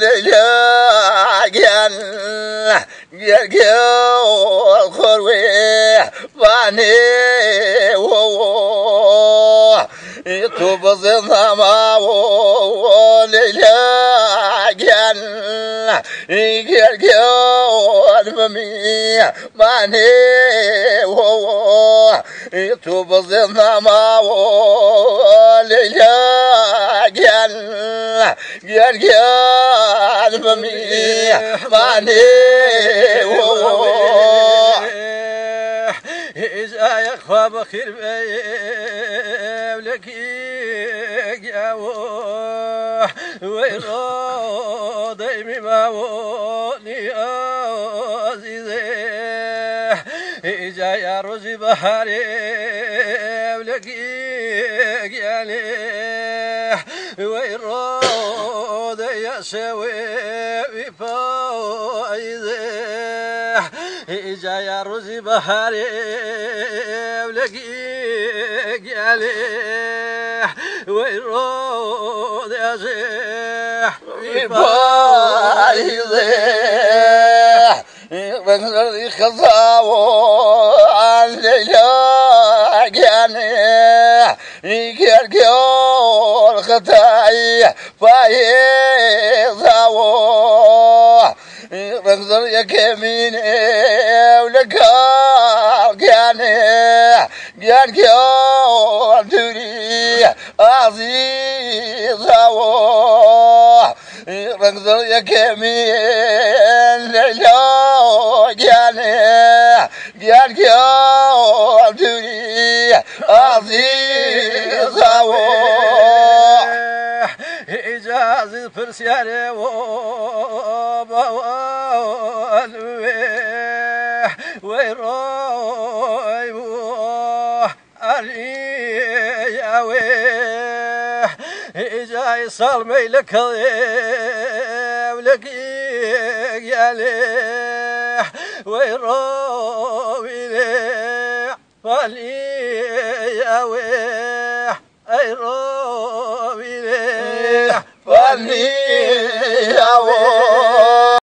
Leyla gel gel gel korwe bani wo tu bazama wo Leyla gel gel gel mami bani wo tu bazama wo Leyla gel gel gel mami bani إذا يخوى بخير بيولك يجاوه ويرضي مما ولي عزيزه إذا يا رزي بحري بيولك يجاله ويرضي يسوي بفايزه إجا يا رزي بحري ولقيك عليه ويرود يا زيح بايزه بنزل خزاو الليلة جاني يكركول خطاي فايزاو بنزل يكميني ولقاو جاني جان كيول توري عزيزاو بنزل يكمين ليلو جاني جان كيول توري عزيزاو إجازة فرسياني وبوالوه ويروي علياوه إجاي صالمي لك ولك ياليه ويروي لي علياوه أيروي لي فاني يا